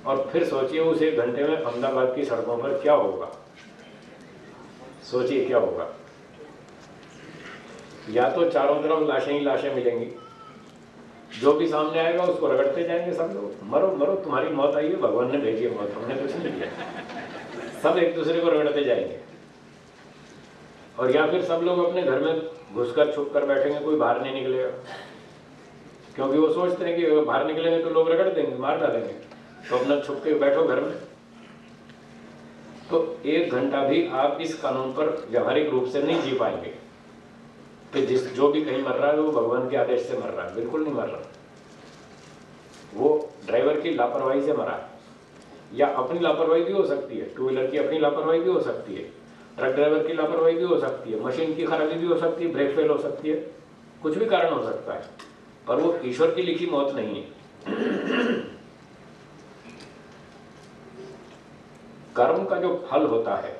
और फिर सोचिए उस 1 घंटे में अहमदाबाद की सड़कों पर क्या होगा। सोचिए क्या होगा। या तो चारों तरफ लाशें ही लाशें मिलेंगी, जो भी सामने आएगा उसको रगड़ते जाएंगे सब लोग, मरो मरो तुम्हारी मौत आई है, भगवान ने भेजी है मौत, हमने कुछ नहीं किया। सब एक दूसरे को रगड़ते जाएंगे। और या फिर सब लोग अपने घर में घुसकर छुप कर बैठेंगे, कोई बाहर नहीं निकलेगा, क्योंकि वो सोचते हैं कि अगर बाहर निकलेंगे तो लोग रगड़ देंगे, मार डालेंगे, तो अपना छुप के बैठो घर में। तो 1 घंटा भी आप इस कानून पर व्यवहारिक रूप से नहीं जी पाएंगे कि जो भी कहीं मर रहा है वो भगवान के आदेश से मर रहा है। बिल्कुल नहीं मर रहा, वो ड्राइवर की लापरवाही से मरा है, या अपनी लापरवाही भी हो सकती है, 2 व्हीलर की अपनी लापरवाही भी हो सकती है, ट्रक ड्राइवर की लापरवाही भी हो सकती है, मशीन की खराबी भी हो सकती है, ब्रेक फेल हो सकती है, कुछ भी कारण हो सकता है, पर वो ईश्वर की लिखी मौत नहीं है। कर्म का जो फल होता है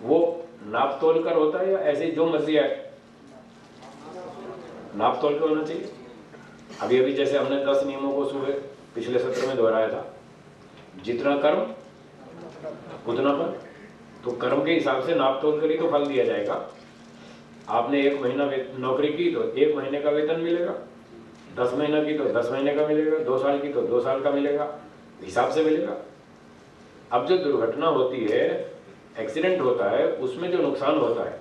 वो नाप तोल कर होता है या ऐसे जो मर्जी है? नाप तोल कर होना चाहिए। अभी अभी जैसे हमने 10 नियमों को सुबह पिछले सत्र में दोहराया था, जितना कर्म उतना फल। तो कर्म के हिसाब से नाप तोल कर ही तो फल दिया जाएगा। आपने 1 महीना नौकरी की तो 1 महीने का वेतन मिलेगा, 10 महीना की तो 10 महीने का मिलेगा, 2 साल की तो 2 साल का मिलेगा, हिसाब से मिलेगा। अब जो दुर्घटना होती है, एक्सीडेंट होता है, उसमें जो नुकसान होता है,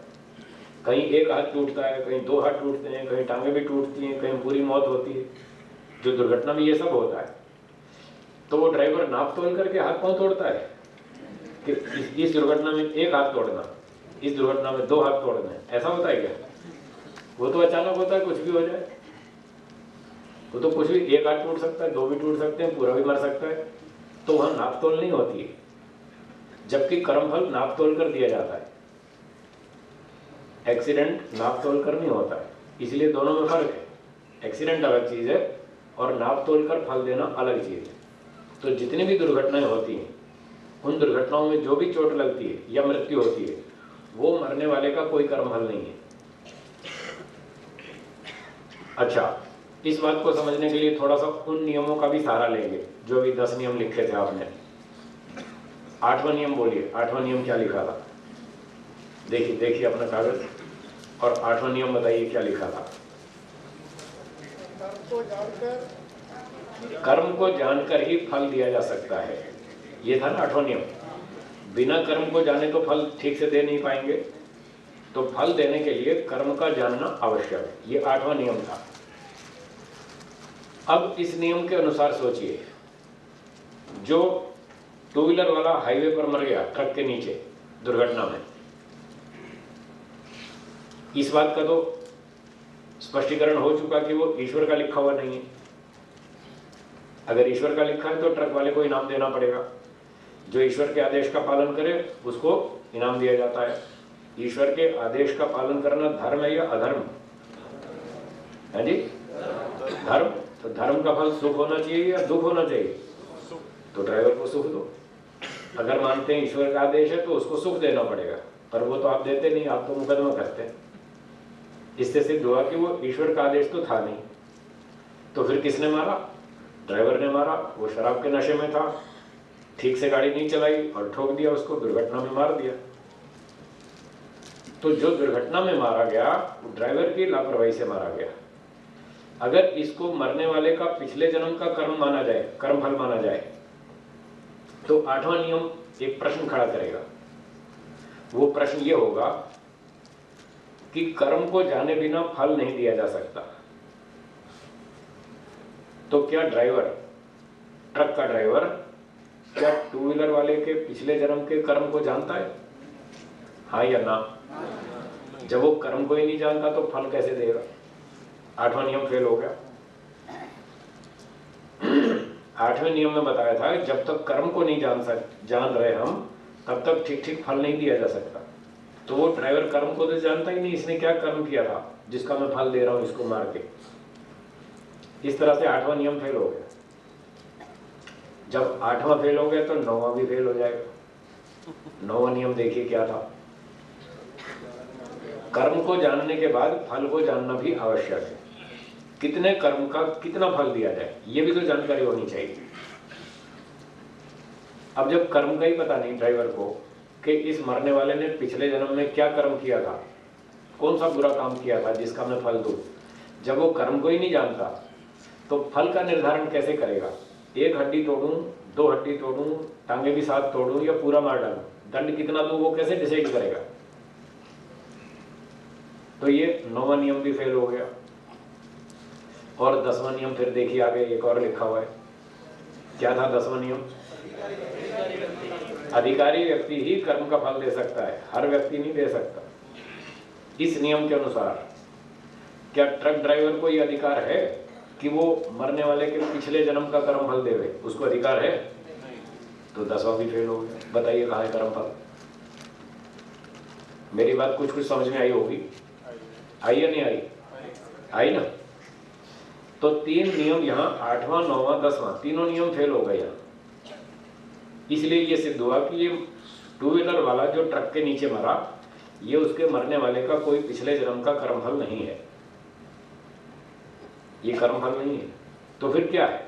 कहीं 1 हाथ टूटता है, कहीं 2 हाथ टूटते हैं, कहीं टांगें भी टूटती हैं, कहीं पूरी मौत होती है, जो दुर्घटना में ये सब होता है। तो वो ड्राइवर नाप तोल करके हाथ पांव तोड़ता है कि इस दुर्घटना में 1 हाथ तोड़ना, इस दुर्घटना में 2 हाथ तोड़ना है, ऐसा होता है क्या? वो तो अचानक होता है, कुछ भी हो जाए। वो तो कुछ भी, 1 हाथ टूट सकता है, 2 भी टूट सकते हैं, पूरा भी मर सकता है। तो वहां नाप तोल नहीं होती है, जबकि कर्मफल नाप तोल कर दिया जाता है। एक्सीडेंट नाप तोल कर नहीं होता है, इसलिए दोनों में फर्क है। एक्सीडेंट अलग चीज है और नाप तोल कर फल देना अलग चीज है। तो जितनी भी दुर्घटनाएं होती हैं, उन दुर्घटनाओं में जो भी चोट लगती है या मृत्यु होती है, वो मरने वाले का कोई कर्मफल नहीं है। अच्छा, इस बात को समझने के लिए थोड़ा सा उन नियमों का भी सहारा लेंगे जो भी 10 नियम लिखे थे आपने। 8वां नियम बोलिए, 8वां नियम क्या लिखा था? देखिए अपना कागज, और 8वां नियम बताइए क्या लिखा था? कर्म को जानकर ही फल दिया जा सकता है, ये था ना 8वां नियम। बिना कर्म को जाने तो फल ठीक से दे नहीं पाएंगे, तो फल देने के लिए कर्म का जानना आवश्यक है, ये 8वां नियम था। अब इस नियम के अनुसार सोचिए, जो 2 व्हीलर वाला हाईवे पर मर गया ट्रक के नीचे दुर्घटना में, इस बात का तो स्पष्टीकरण हो चुका कि वो ईश्वर का लिखा हुआ नहीं है। अगर ईश्वर का लिखा है तो ट्रक वाले को इनाम देना पड़ेगा। जो ईश्वर के आदेश का पालन करे उसको इनाम दिया जाता है। ईश्वर के आदेश का पालन करना धर्म है या अधर्म है जी? धर्म। तो धर्म का फल सुख होना चाहिए या दुख होना चाहिए? तो ड्राइवर को सुख दो। अगर मानते हैं ईश्वर का आदेश है तो उसको सुख देना पड़ेगा, पर वो तो आप देते नहीं, आप तो मुकदमा करते हैं। इससे सिद्ध हुआ कि वो ईश्वर का आदेश तो था नहीं। तो फिर किसने मारा? ड्राइवर ने मारा। वो शराब के नशे में था, ठीक से गाड़ी नहीं चलाई और ठोक दिया उसको, दुर्घटना में मार दिया। तो जो दुर्घटना में मारा गया वो ड्राइवर की लापरवाही से मारा गया। अगर इसको मरने वाले का पिछले जन्म का कर्म माना जाए, कर्म फल माना जाए, तो 8वां नियम एक प्रश्न खड़ा करेगा। वो प्रश्न ये होगा कि कर्म को जाने बिना फल नहीं दिया जा सकता। तो क्या ड्राइवर, ट्रक का ड्राइवर, क्या 2 व्हीलर वाले के पिछले जन्म के कर्म को जानता है? हाँ या ना? जब वो कर्म को ही नहीं जानता तो फल कैसे देगा? 8वां नियम फेल हो गया। 8वें नियम में बताया था जब तक कर्म को नहीं जान रहे हम, तब तक ठीक ठीक फल नहीं दिया जा सकता। तो वो ड्राइवर कर्म को तो जानता ही नहीं, इसने क्या कर्म किया था जिसका मैं फल दे रहा हूं इसको मार के। इस तरह से 8वां नियम फेल हो गया। जब 8वां फेल हो गया तो 9वां भी फेल हो जाएगा। 9वां नियम देखिए क्या था? कर्म को जानने के बाद फल को जानना भी आवश्यक है। कितने कर्म का कितना फल दिया जाए, ये भी तो जानकारी होनी चाहिए। अब जब कर्म का ही पता नहीं ड्राइवर को कि इस मरने वाले ने पिछले जन्म में क्या कर्म किया था, कौन सा बुरा काम किया था जिसका मैं फल दूं, जब वो कर्म को ही नहीं जानता तो फल का निर्धारण कैसे करेगा? एक हड्डी तोड़ूं, 2 हड्डी तोड़ूं, टांगे भी साथ तोड़ूं या पूरा मार डालूं, दंड कितना दूं, वो कैसे डिसाइड करेगा? तो ये 9वां नियम भी फेल हो गया। और 10वां नियम फिर देखिए आगे एक और लिखा हुआ है। क्या था 10वां नियम? अधिकारी व्यक्ति ही कर्म का फल दे सकता है, हर व्यक्ति नहीं दे सकता। इस नियम के अनुसार क्या ट्रक ड्राइवर को यह अधिकार है कि वो मरने वाले के पिछले जन्म का कर्म फल देवे? उसको अधिकार है? तो 10वां भी फेल हो गया। बताइए कहाँ है कर्म फल? मेरी बात कुछ कुछ समझ में आई होगी, आई या नहीं आई? आई ना? तो 3 नियम यहाँ 8वां, 9वां, 10वां तीनों नियम फेल हो गए यहाँ। इसलिए ये सिद्ध हुआ कि ये 2 व्हीलर वाला जो ट्रक के नीचे मरा, ये उसके मरने वाले का कोई पिछले जन्म का कर्मफल नहीं है, ये कर्मफल नहीं है। तो फिर क्या है?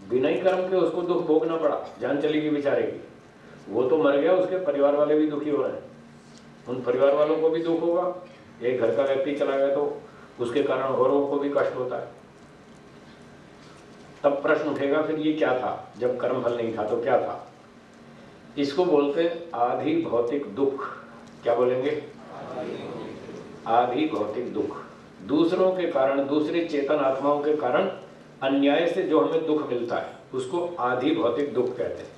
बिना ही कर्म के उसको दुख भोगना पड़ा, जान चली गई बेचारे की। वो तो मर गया, उसके परिवार वाले भी दुखी हो रहे हैं, उन परिवार वालों को भी दुख होगा। एक घर का व्यक्ति चला गया तो उसके कारण औरों को भी कष्ट होता है। तब प्रश्न उठेगा फिर ये क्या था? जब कर्मफल नहीं था तो क्या था? इसको बोलते आधि भौतिक दुख। क्या बोलेंगे? आधि भौतिक दुख। दूसरों के कारण, दूसरे चेतन आत्माओं के कारण अन्याय से जो हमें दुख मिलता है उसको आधि भौतिक दुख कहते हैं।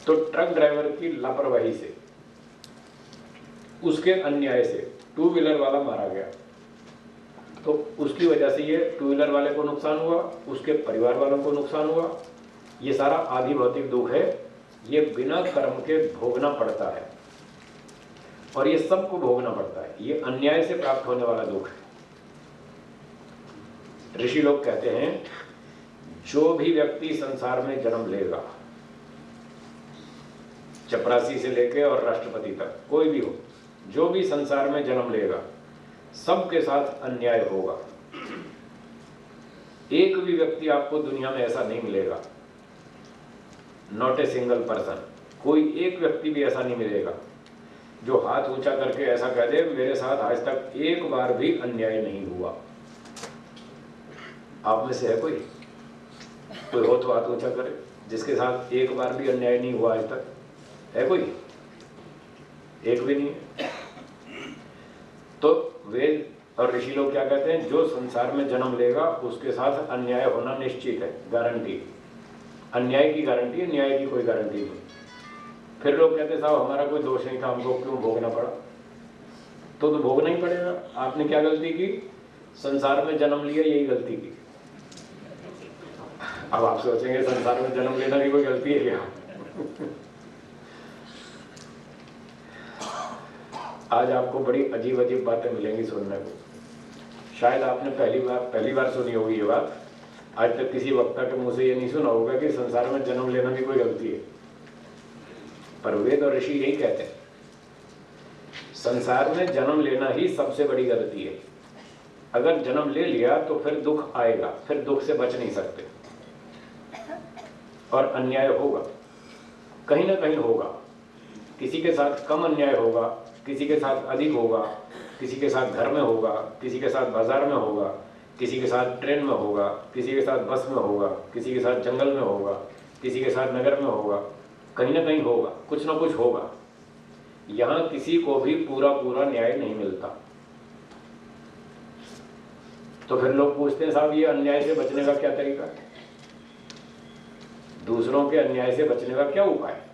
तो ट्रक ड्राइवर की लापरवाही से, उसके अन्याय से 2 व्हीलर वाला मारा गया, तो उसकी वजह से ये 2 व्हीलर वाले को नुकसान हुआ, उसके परिवार वालों को नुकसान हुआ। ये सारा आधि भौतिक दुख है, ये बिना कर्म के भोगना पड़ता है और ये सबको भोगना पड़ता है। ये अन्याय से प्राप्त होने वाला दुख है। ऋषि लोग कहते हैं जो भी व्यक्ति संसार में जन्म लेगा, चपरासी से लेके और राष्ट्रपति तक कोई भी हो, जो भी संसार में जन्म लेगा सबके साथ अन्याय होगा। एक भी व्यक्ति आपको दुनिया में ऐसा नहीं मिलेगा, नॉट ए सिंगल पर्सन, कोई एक व्यक्ति भी ऐसा नहीं मिलेगा जो हाथ ऊंचा करके ऐसा कह दे मेरे साथ आज तक एक बार भी अन्याय नहीं हुआ। आप में से है कोई हो तो हाथ ऊंचा करे जिसके साथ एक बार भी अन्याय नहीं हुआ आज तक? है कोई? एक भी नहीं है। तो वेद और ऋषि लोग क्या कहते हैं? जो संसार में जन्म लेगा उसके साथ अन्याय होना निश्चित है, गारंटी। अन्याय की गारंटी है, न्याय की कोई गारंटी नहीं। फिर लोग कहते हैं साहब हमारा कोई दोष नहीं था, हमको क्यों भोगना पड़ा? तो भोगना ही पड़ेगा। आपने क्या गलती की? संसार में जन्म लिया, यही गलती की। अब आप सोचेंगे संसार में जन्म लेना की कोई गलती है क्या? आज आपको बड़ी अजीब अजीब बातें मिलेंगी सुनने को। शायद आपने पहली बार सुनी होगी ये बात। आज तक किसी वक्ता के मुंह से ये नहीं सुना होगा कि संसार में जन्म लेना भी कोई गलती है। पर वेद और ऋषि यही कहते हैं, संसार में जन्म लेना ही सबसे बड़ी गलती है। अगर जन्म ले लिया तो फिर दुख आएगा, फिर दुख से बच नहीं सकते और अन्याय होगा, कहीं ना कहीं होगा। किसी के साथ कम अन्याय होगा, किसी के साथ अधिक होगा, किसी के साथ घर में होगा, किसी के साथ बाजार में होगा, किसी के साथ ट्रेन में होगा, किसी के साथ बस में होगा, किसी के साथ जंगल में होगा, किसी के साथ नगर में होगा। कहीं ना कहीं होगा, कुछ ना कुछ होगा। यहाँ किसी को भी पूरा पूरा न्याय नहीं मिलता। तो फिर लोग पूछते हैं साहब ये अन्याय से बचने का क्या तरीका है? दूसरों के अन्याय से बचने का क्या उपाय है?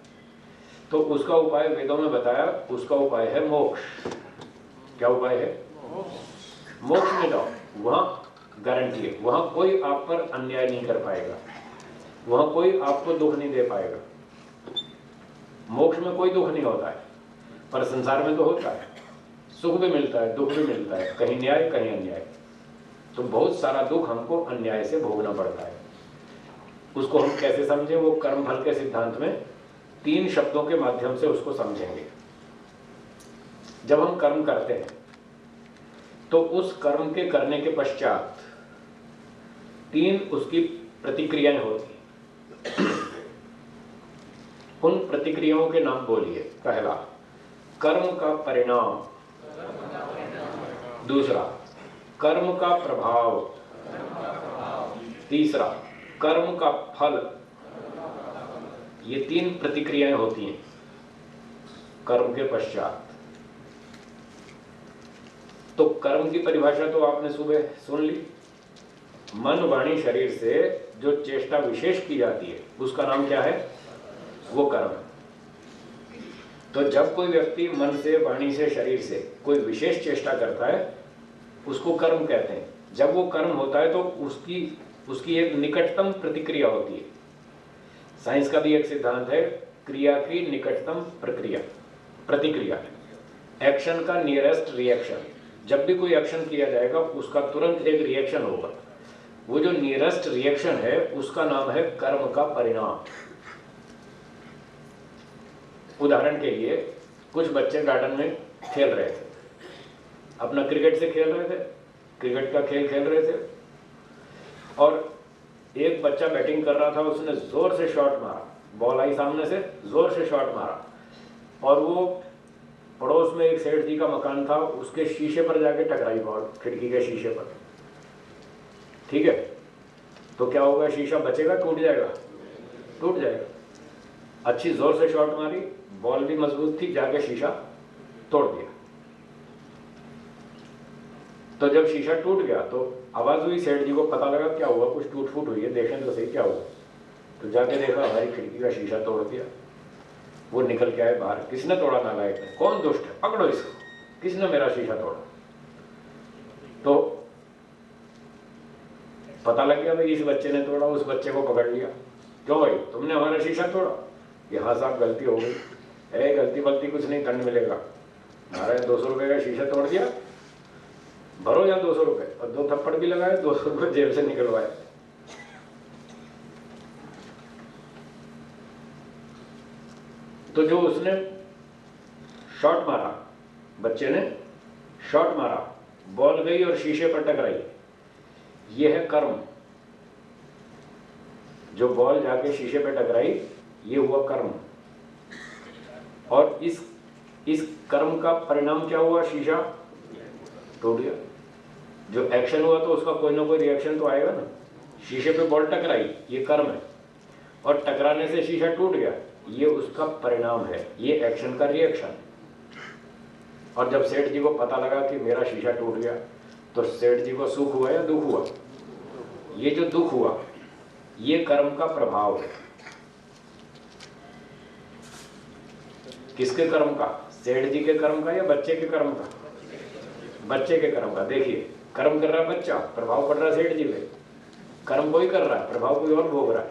तो उसका उपाय वेदों में बताया, उसका उपाय है मोक्ष। क्या उपाय है? मोक्ष में जाओ, वहां गारंटी है, वहां कोई आप पर अन्याय नहीं कर पाएगा, वहां कोई आपको दुख नहीं दे पाएगा। मोक्ष में कोई दुख नहीं होता है, पर संसार में तो होता है। सुख भी मिलता है, दुख भी मिलता है, कहीं न्याय कहीं अन्याय। तो बहुत सारा दुख हमको अन्याय से भोगना पड़ता है। उसको हम कैसे समझें? वो कर्म फल के सिद्धांत में 3 शब्दों के माध्यम से उसको समझेंगे। जब हम कर्म करते हैं तो उस कर्म के करने के पश्चात 3 उसकी प्रतिक्रियाएं होती हैं। उन प्रतिक्रियाओं के नाम बोलिए। पहला, कर्म का परिणाम। दूसरा, कर्म का प्रभाव। तीसरा, कर्म का फल। ये 3 प्रतिक्रियाएं होती हैं कर्म के पश्चात। तो कर्म की परिभाषा तो आपने सुबह सुन ली। मन, वाणी, शरीर से जो चेष्टा विशेष की जाती है उसका नाम क्या है? वो कर्म है। तो जब कोई व्यक्ति मन से, वाणी से, शरीर से कोई विशेष चेष्टा करता है उसको कर्म कहते हैं। जब वो कर्म होता है तो उसकी एक निकटतम प्रतिक्रिया होती है। साइंस का भी एक सिद्धांत है, क्रिया की निकटतम प्रतिक्रिया। एक्शन का नियरेस्ट रिएक्शन। जब भी कोई एक्शन किया जाएगा उसका तुरंत एक रिएक्शन होगा। वो जो नियरेस्ट रिएक्शन है उसका नाम है कर्म का परिणाम। उदाहरण के लिए, कुछ बच्चे गार्डन में खेल रहे थे, अपना क्रिकेट से खेल रहे थे, क्रिकेट का खेल खेल रहे थे, और एक बच्चा बैटिंग कर रहा था। उसने जोर से शॉट मारा, बॉल आई सामने से, जोर से शॉट मारा, और वो पड़ोस में एक सेठ जी का मकान था, उसके शीशे पर जाके टकराई बॉल, खिड़की के शीशे पर। ठीक है, तो क्या होगा? शीशा बचेगा, टूट जाएगा? टूट जाएगा। अच्छी जोर से शॉट मारी, बॉल भी मजबूत थी, जाके शीशा तोड़ दिया। तो जब शीशा टूट गया तो आवाज हुई, सेठ जी को पता लगा क्या हुआ, कुछ टूट फूट हुई है, देखें तो सही क्या हुआ। तो जाके देखा, हमारी खिड़की का शीशा तोड़ दिया। वो निकल के आए बाहर, किसने तोड़ा? नालायक ने। कौन दुष्ट है? पकड़ो इसको, किसने मेरा शीशा तोड़ा? तो पता लग गया भाई इस बच्चे ने तोड़ा। उस बच्चे को पकड़ लिया, क्यों भाई तुमने हमारा शीशा तोड़ा? कि हाँ साहब गलती हो गई। गलती बलती कुछ नहीं, दंड मिलेगा। हमारे 200 रुपए का शीशा तोड़ दिया, भरो या 200 रुपए, और 2 थप्पड़ भी लगाए, 200 रुपए जेब से निकलवाए। तो जो उसने शॉट मारा, बच्चे ने शॉट मारा, बॉल गई और शीशे पर टकराई, ये है कर्म। जो बॉल जाके शीशे पे टकराई, ये हुआ कर्म। और इस कर्म का परिणाम क्या हुआ? शीशा टूट गया। जो एक्शन हुआ तो उसका कोई ना कोई रिएक्शन तो आएगा ना। शीशे पे बॉल टकराई, ये कर्म है, और टकराने से शीशा टूट गया, ये उसका परिणाम है, ये एक्शन का रिएक्शन। और जब सेठ जी को पता लगा कि मेरा शीशा टूट गया, तो सेठ जी को सुख हुआ या दुख हुआ? ये जो दुख हुआ, ये कर्म का प्रभाव है। किसके कर्म का? सेठ जी के कर्म का या बच्चे के कर्म का? बच्चे के कर्म का। देखिए, कर्म कर रहा है बच्चा, प्रभाव पड़ रहा है सेठ जी पे। कर्म कोई कर रहा है, प्रभाव कोई और भोग रहा है।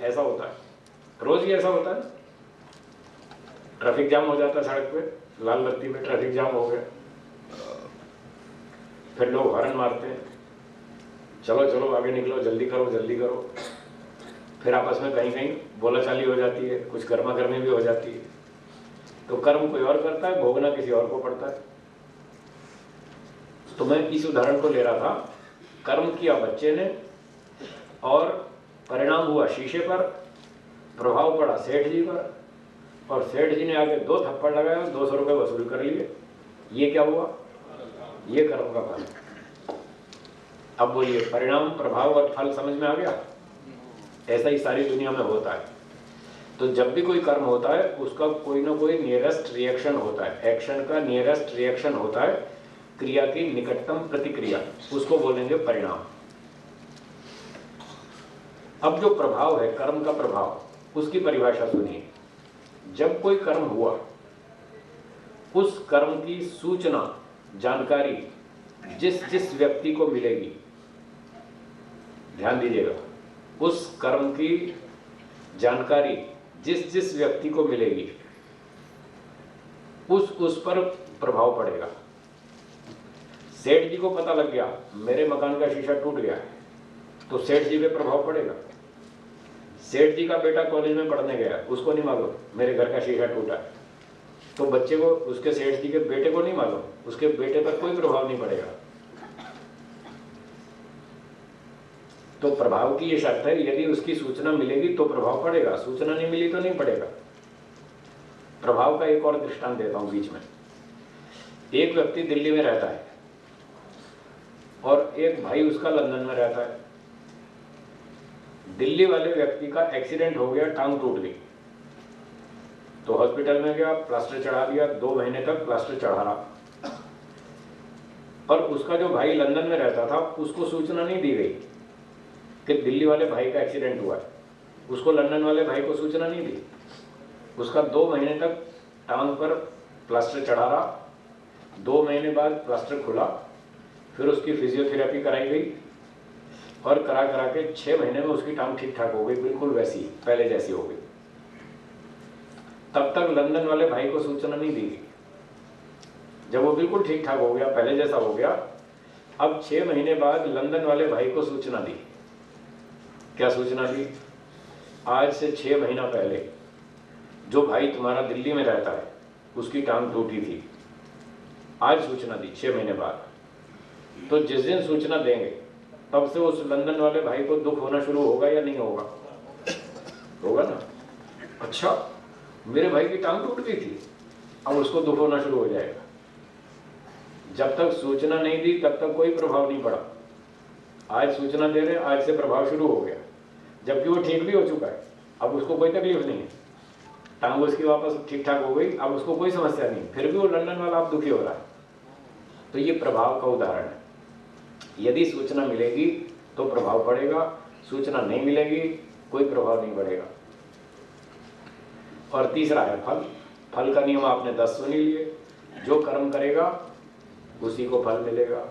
ऐसा होता है, रोज ही ऐसा होता है। ट्रैफिक जाम हो जाता है सड़क पे, लाल बत्ती पे ट्रैफिक जाम हो गया, फिर लोग हॉर्न मारते हैं, चलो चलो आगे निकलो, जल्दी करो जल्दी करो। फिर आपस में कहीं कहीं बोलाचाली हो जाती है, कुछ गर्मा गर्मी भी हो जाती है। तो कर्म कोई और करता है, भोगना किसी और को पड़ता है। तो मैं इस उदाहरण को ले रहा था, कर्म किया बच्चे ने और परिणाम हुआ शीशे पर, प्रभाव पड़ा सेठ जी पर, और सेठ जी ने आके 2 थप्पड़ लगाए और 200 रुपये वसूल कर लिए। ये क्या हुआ? ये कर्म का फल। अब बोलिए, परिणाम, प्रभाव और फल समझ में आ गया? ऐसा ही सारी दुनिया में होता है। तो जब भी कोई कर्म होता है उसका कोई ना कोई नियरेस्ट रिएक्शन होता है। एक्शन का नियरेस्ट रिएक्शन होता है, क्रिया की निकटतम प्रतिक्रिया, उसको बोलेंगे परिणाम। अब जो प्रभाव है, कर्म का प्रभाव, उसकी परिभाषा सुनिए। जब कोई कर्म हुआ, उस कर्म की सूचना, जानकारी जिस जिस व्यक्ति को मिलेगी, ध्यान दीजिएगा, उस कर्म की जानकारी जिस जिस व्यक्ति को मिलेगी उस पर प्रभाव पड़ेगा। सेठ जी को पता लग गया मेरे मकान का शीशा टूट गया है, तो सेठ जी पे प्रभाव पड़ेगा। सेठ जी का बेटा कॉलेज में पढ़ने गया, उसको नहीं मालूम मेरे घर का शीशा टूटा है, तो बच्चे को, उसके सेठ जी के बेटे को नहीं मालूम, उसके बेटे पर कोई प्रभाव नहीं पड़ेगा। तो प्रभाव की ये शर्त है, यदि उसकी सूचना मिलेगी तो प्रभाव पड़ेगा, सूचना नहीं मिली तो नहीं पड़ेगा। प्रभाव का एक और दृष्टांत देता हूं बीच में। एक व्यक्ति दिल्ली में रहता है और एक भाई उसका लंदन में रहता है। दिल्ली वाले व्यक्ति का एक्सीडेंट हो गया, टांग टूट गई, तो हॉस्पिटल में गया, प्लास्टर चढ़ा दिया, 2 महीने तक प्लास्टर चढ़ा रहा। और उसका जो भाई लंदन में रहता था उसको सूचना नहीं दी गई कि दिल्ली वाले भाई का एक्सीडेंट हुआ है, उसको लंदन वाले भाई को सूचना नहीं दी। उसका 2 महीने तक टांग पर प्लास्टर चढ़ा रहा, 2 महीने बाद प्लास्टर खुला, फिर उसकी फिजियोथेरेपी कराई गई और करा करा के 6 महीने में उसकी टांग ठीक ठाक हो गई, बिल्कुल वैसी पहले जैसी हो गई। तब तक लंदन वाले भाई को सूचना नहीं दी गई। जब वो बिल्कुल ठीक ठाक हो गया, पहले जैसा हो गया, अब 6 महीने बाद लंदन वाले भाई को सूचना दी। क्या सूचना दी? आज से 6 महीना पहले जो भाई तुम्हारा दिल्ली में रहता है उसकी टांग टूटी थी, आज सूचना दी 6 महीने बाद। तो जिस दिन सूचना देंगे तब से उस लंदन वाले भाई को दुख होना शुरू होगा या नहीं होगा? होगा ना। अच्छा, मेरे भाई की टांग टूट गई थी, अब उसको दुख होना शुरू हो जाएगा। जब तक सूचना नहीं दी तब तक कोई प्रभाव नहीं पड़ा। आज सूचना दे रहे हैं, आज से प्रभाव शुरू हो गया, जबकि वो ठीक भी हो चुका है, अब उसको कोई तकलीफ नहीं है, टांग उसकी वापस ठीक ठाक हो गई, अब उसको कोई समस्या नहीं, फिर भी वो लंदन वाला अब दुखी हो रहा है। तो ये प्रभाव का उदाहरण है। यदि सूचना मिलेगी तो प्रभाव पड़ेगा, सूचना नहीं मिलेगी कोई प्रभाव नहीं पड़ेगा। और तीसरा है फल। फल का नियम आपने 10 सुन लिए, जो कर्म करेगा उसी को फल मिलेगा,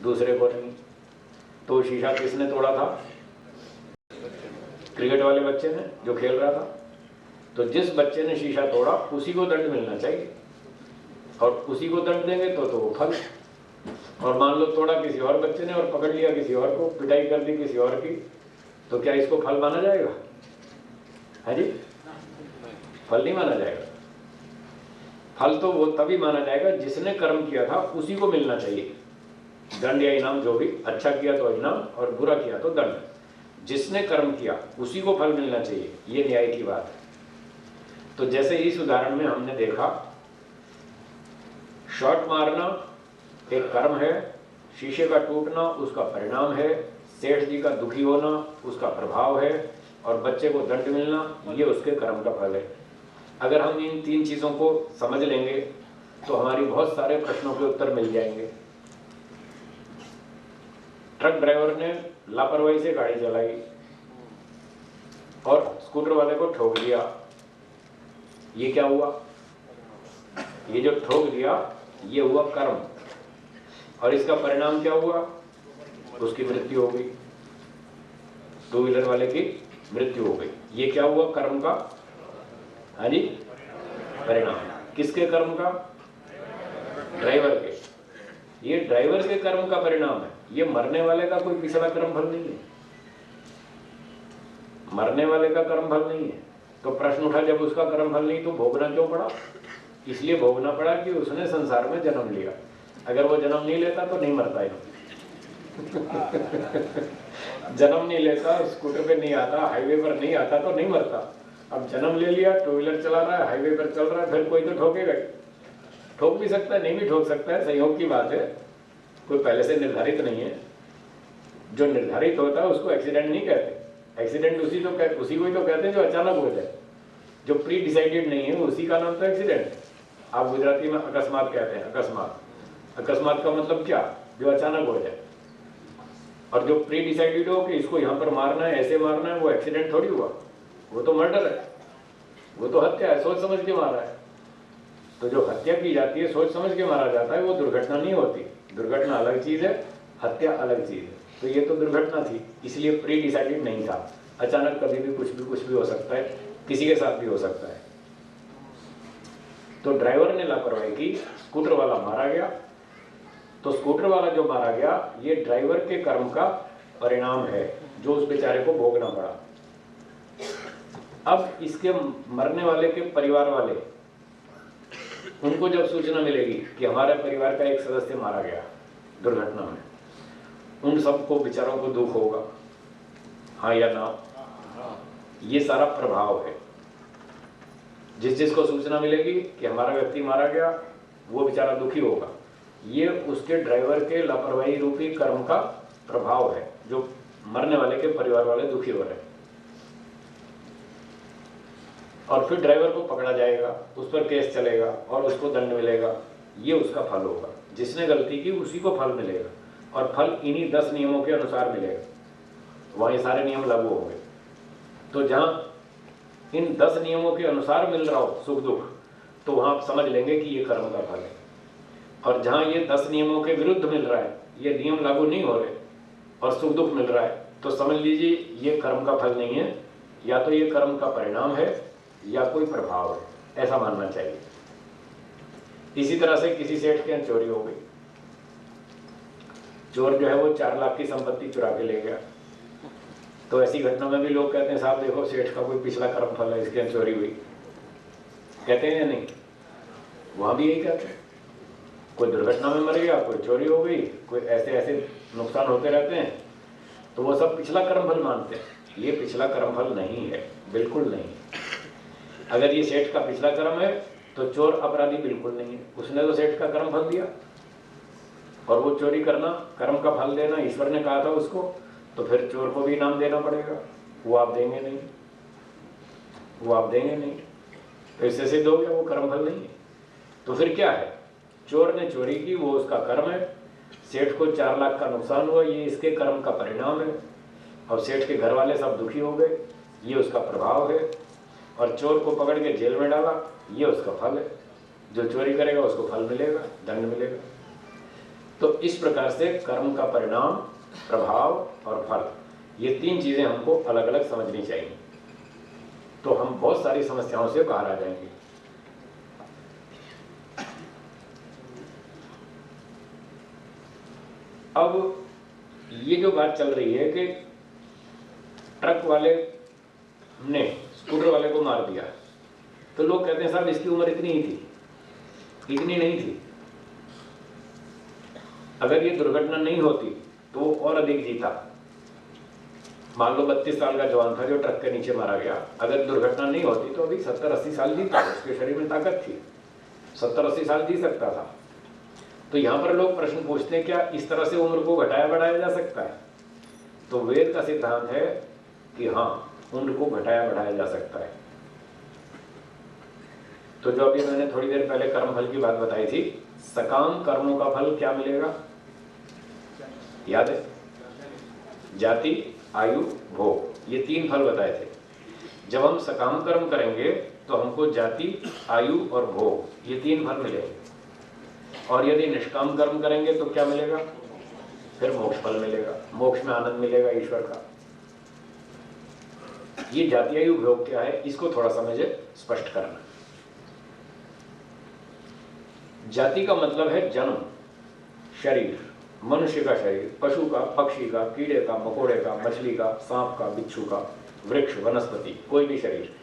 दूसरे को नहीं। तो शीशा किसने तोड़ा था? क्रिकेट वाले बच्चे ने जो खेल रहा था। तो जिस बच्चे ने शीशा तोड़ा उसी को दंड मिलना चाहिए, और उसी को दंड देंगे तो वो फल। और मान लो तोड़ा किसी और बच्चे ने और पकड़ लिया किसी और को, पिटाई कर दी किसी और की, तो क्या इसको फल माना जाएगा? है जी, फल नहीं माना जाएगा। फल तो वो तभी माना जाएगा जिसने कर्म किया था उसी को मिलना चाहिए, दंड या इनाम जो भी। अच्छा किया तो इनाम और बुरा किया तो दंड। जिसने कर्म किया उसी को फल मिलना चाहिए, ये न्याय की बात है। तो जैसे इस उदाहरण में हमने देखा, शॉट मारना एक कर्म है, शीशे का टूटना उसका परिणाम है, सेठ जी का दुखी होना उसका प्रभाव है, और बच्चे को दंड मिलना ये उसके कर्म का फल है। अगर हम इन 3 चीजों को समझ लेंगे तो हमारी बहुत सारे प्रश्नों के उत्तर मिल जाएंगे। ट्रक ड्राइवर ने लापरवाही से गाड़ी चलाई और स्कूटर वाले को ठोक दिया, ये क्या हुआ? ये जो ठोक दिया ये हुआ कर्म, और इसका परिणाम क्या हुआ? उसकी मृत्यु हो गई, 2 व्हीलर वाले की मृत्यु हो गई। ये क्या हुआ? कर्म का, हाँ जी, परिणाम। किसके कर्म का? ड्राइवर के। ये ड्राइवर के कर्म का परिणाम है, ये मरने वाले का कोई पिछला कर्म फल नहीं है, मरने वाले का कर्म फल नहीं है। तो प्रश्न उठा, जब उसका कर्म फल नहीं तो भोगना क्यों पड़ा? इसलिए भोगना पड़ा कि उसने संसार में जन्म लिया। अगर वो जन्म नहीं लेता तो नहीं मरता है। जन्म नहीं लेता, स्कूटर पे नहीं आता, हाईवे पर नहीं आता तो नहीं मरता। अब जन्म ले लिया, 2 व्हीलर चला रहा है, हाईवे पर चल रहा है, फिर कोई तो ठोकेगा। ठोक भी सकता है, नहीं भी ठोक सकता है, संयोग की बात है, कोई पहले से निर्धारित नहीं है। जो निर्धारित होता है उसको एक्सीडेंट नहीं कहते। एक्सीडेंट उसी को ही तो कहते हैं जो अचानक हो जाए। जो प्री डिसाइडेड नहीं है उसी का नाम तो एक्सीडेंट। आप गुजराती में अकस्मात कहते हैं। अकस्मात का मतलब क्या? जो अचानक हो जाए। और जो प्री डिसाइडेड हो कि इसको यहाँ पर मारना है, ऐसे मारना है, वो एक्सीडेंट थोड़ी हुआ, वो तो मर्डर है, वो तो हत्या है, सोच समझ के मारा है। तो जो हत्या की जाती है, सोच समझ के मारा जाता है, वो दुर्घटना नहीं होती। दुर्घटना अलग चीज है, हत्या अलग चीज है। तो ये तो दुर्घटना थी, इसलिए प्री डिसाइडेड नहीं था। अचानक कभी भी कुछ भी हो सकता है, किसी के साथ भी हो सकता है। तो ड्राइवर ने लापरवाही की, स्कूटर वाला मारा गया। तो स्कूटर वाला जो मारा गया ये ड्राइवर के कर्म का परिणाम है, जो उस बेचारे को भोगना पड़ा। अब इसके मरने वाले के परिवार वाले उनको जब सूचना मिलेगी कि हमारे परिवार का एक सदस्य मारा गया दुर्घटना में, उन सबको बेचारों को दुख होगा, हाँ या ना? ये सारा प्रभाव है। जिस जिसको सूचना मिलेगी कि हमारा व्यक्ति मारा गया, वो बेचारा दुखी होगा। ये उसके ड्राइवर के लापरवाही रूपी कर्म का प्रभाव है, जो मरने वाले के परिवार वाले दुखी हो रहे हैं। और फिर ड्राइवर को पकड़ा जाएगा, उस पर केस चलेगा और उसको दंड मिलेगा। ये उसका फल होगा। जिसने गलती की उसी को फल मिलेगा, और फल इन्हीं 10 नियमों के अनुसार मिलेगा। वहाँ ये सारे नियम लागू होंगे। तो जहाँ इन 10 नियमों के अनुसार मिल रहा हो सुख दुख, तो वहाँ आप समझ लेंगे कि ये कर्म का फल है। और जहाँ ये 10 नियमों के विरुद्ध मिल रहा है, ये नियम लागू नहीं हो रहे और सुख दुख मिल रहा है, तो समझ लीजिए ये कर्म का फल नहीं है, या तो ये कर्म का परिणाम है या कोई प्रभाव है, ऐसा मानना चाहिए। इसी तरह से किसी सेठ के यहाँ चोरी हो गई। चोर जो है वो 4 लाख की संपत्ति चुरा के ले गया। तो ऐसी घटना में भी लोग कहते हैं साहब देखो सेठ का कोई पिछला कर्म फल है, इसके यहाँ चोरी हुई। कहते हैं या नहीं? वहां भी यही कहते हैं। कोई दुर्घटना में मर गया, कोई चोरी हो गई, कोई ऐसे ऐसे नुकसान होते रहते हैं, तो वो सब पिछला कर्म फल मानते हैं। ये पिछला कर्म फल नहीं है, बिल्कुल नहीं। अगर ये सेठ का पिछला कर्म है तो चोर अपराधी बिल्कुल नहीं है। उसने तो सेठ का कर्म फल दिया, और वो चोरी करना, कर्म का फल देना ईश्वर ने कहा था उसको, तो फिर चोर को भी इनाम देना पड़ेगा। वो आप देंगे नहीं, वो आप देंगे नहीं, तो इससे सिद्ध हो गया वो कर्म फल नहीं है। तो फिर क्या है? चोर ने चोरी की, वो उसका कर्म है। सेठ को 4 लाख का नुकसान हुआ, ये इसके कर्म का परिणाम है। और सेठ के घर वाले सब दुखी हो गए, ये उसका प्रभाव है। और चोर को पकड़ के जेल में डाला, ये उसका फल है। जो चोरी करेगा उसको फल मिलेगा, दंड मिलेगा। तो इस प्रकार से कर्म का परिणाम, प्रभाव और फल, ये 3 चीजें हमको अलग अलग समझनी चाहिए, तो हम बहुत सारी समस्याओं से बाहर आ जाएंगे। अब ये जो बात चल रही है कि ट्रक वाले ने स्कूटर वाले को मार दिया, तो लोग कहते हैं साहब इसकी उम्र इतनी ही थी। इतनी नहीं थी। अगर ये दुर्घटना नहीं होती तो वो और अधिक जीता। मान लो 32 साल का जवान था जो ट्रक के नीचे मारा गया, अगर दुर्घटना नहीं होती तो अभी 70-80 साल जीता। उसके शरीर में ताकत थी, 70-80 साल जी सकता था। तो यहां पर लोग प्रश्न पूछते हैं क्या इस तरह से उम्र को घटाया बढ़ाया जा सकता है? तो वेद का सिद्धांत है कि हाँ, उम्र को घटाया बढ़ाया जा सकता है। तो जो अभी मैंने थोड़ी देर पहले कर्म फल की बात बताई थी, सकाम कर्मों का फल क्या मिलेगा? याद है? जाति, आयु, भोग, ये 3 फल बताए थे। जब हम सकाम कर्म करेंगे तो हमको जाति, आयु और भोग, ये 3 फल मिलेंगे। और यदि निष्काम कर्म करेंगे तो क्या मिलेगा? फिर मोक्ष फल मिलेगा, मोक्ष में आनंद मिलेगा ईश्वर का। ये जाति, आयु, भोग क्या है, इसको थोड़ा सा मुझे स्पष्ट करना। जाति का मतलब है जन्म, शरीर, मनुष्य का शरीर, पशु का, पक्षी का, कीड़े का, मकोड़े का, मछली का, सांप का, बिच्छू का, वृक्ष, वनस्पति, कोई भी शरीर।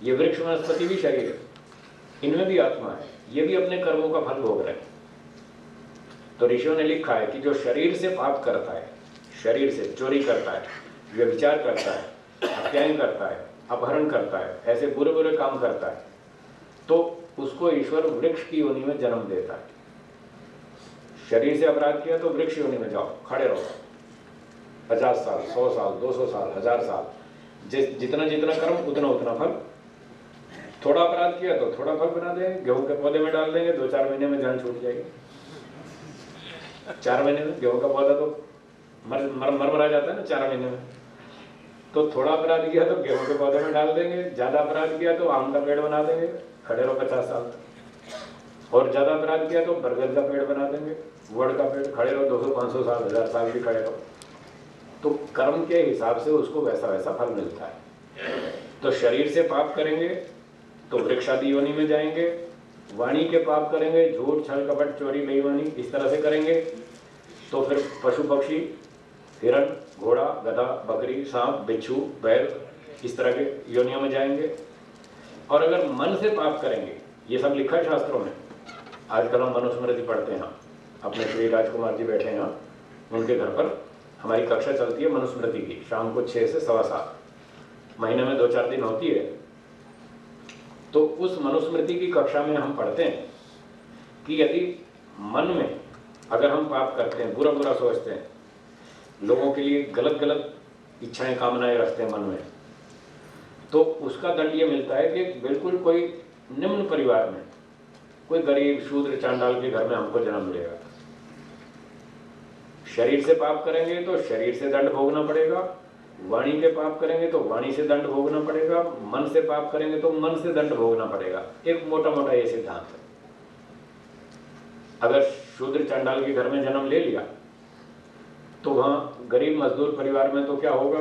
ये वृक्ष वनस्पति भी शरीर है, इनमें भी आत्मा है, ये भी अपने कर्मों का फल भोग रहे हैं। तो ऋषियों ने लिखा है कि जो शरीर से पाप करता है, शरीर से चोरी करता है, व्यभिचार करता है, हत्याएं करता है, अपहरण करता है, ऐसे बुरे बुरे काम करता है, तो उसको ईश्वर वृक्ष की योनि में जन्म देता है। शरीर से अपराध किया तो वृक्ष योनि में जाओ, खड़े रहो 50 साल, 100 साल, 200 साल, 1000 साल, जितना जितना कर्म उतना उतना फल। थोड़ा अपराध किया तो थोड़ा फल बना देंगे, गेहूं के पौधे में डाल देंगे, 2-4 महीने में जान छूट जाएगी। 4 महीने में गेहूं का पौधा तो मर जाता है ना 4 महीने में। तो थोड़ा अपराध किया तो गेहूं के पौधे में डाल देंगे, ज्यादा अपराध किया तो आम का पेड़ बना देंगे, खड़े रहो 50 साल तक। और ज्यादा अपराध किया तो बरगद का पेड़ बना देंगे, वड़ का पेड़, खड़े रहो 200-500 साल, 1000 साल भी खड़े रहो। तो कर्म के हिसाब से उसको वैसा वैसा फल मिलता है। तो शरीर से पाप करेंगे तो वृक्ष आदि योनि में जाएंगे, वाणी के पाप करेंगे, झूठ, छल, कपट, चोरी, बेईमानी, इस तरह से करेंगे तो फिर पशु पक्षी, हिरण, घोड़ा, गधा, बकरी, सांप, बिच्छू, बैल, इस तरह के योनियों में जाएंगे। और अगर मन से पाप करेंगे, ये सब लिखा है शास्त्रों में। आजकल हम मनुस्मृति पढ़ते हैं, अपने श्री राजकुमार जी बैठे हैं यहाँ, उनके घर पर हमारी कक्षा चलती है मनुस्मृति की, शाम को 6 से 7:15, महीने में 2-4 दिन होती है। तो उस मनुस्मृति की कक्षा में हम पढ़ते हैं कि यदि मन में अगर हम पाप करते हैं, बुरा बुरा सोचते हैं, लोगों के लिए गलत गलत इच्छाएं कामनाएं रखते हैं मन में, तो उसका दंड ये मिलता है कि बिल्कुल कोई निम्न परिवार में, कोई गरीब शूद्र चांडाल के घर में हमको जन्म मिलेगा। शरीर से पाप करेंगे तो शरीर से दंड भोगना पड़ेगा, वाणी के पाप करेंगे तो वाणी से दंड भोगना पड़ेगा, मन से पाप करेंगे तो मन से दंड भोगना पड़ेगा। एक मोटा मोटा ये सिद्धांत है। अगर शूद्र चांडाल के घर में जन्म ले लिया तो वहाँ गरीब मजदूर परिवार में तो क्या होगा,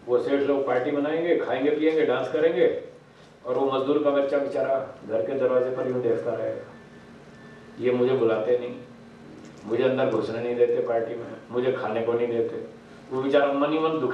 वो सेठ लोग पार्टी बनाएंगे, खाएंगे पिएंगे, डांस करेंगे, और वो मजदूर का बच्चा बेचारा घर के दरवाजे पर यूं देखता रहेगा, ये मुझे बुलाते नहीं, मुझे अंदर घुसने नहीं देते पार्टी में, मुझे खाने को नहीं देते। वो बेचारा मन ही मन दुखी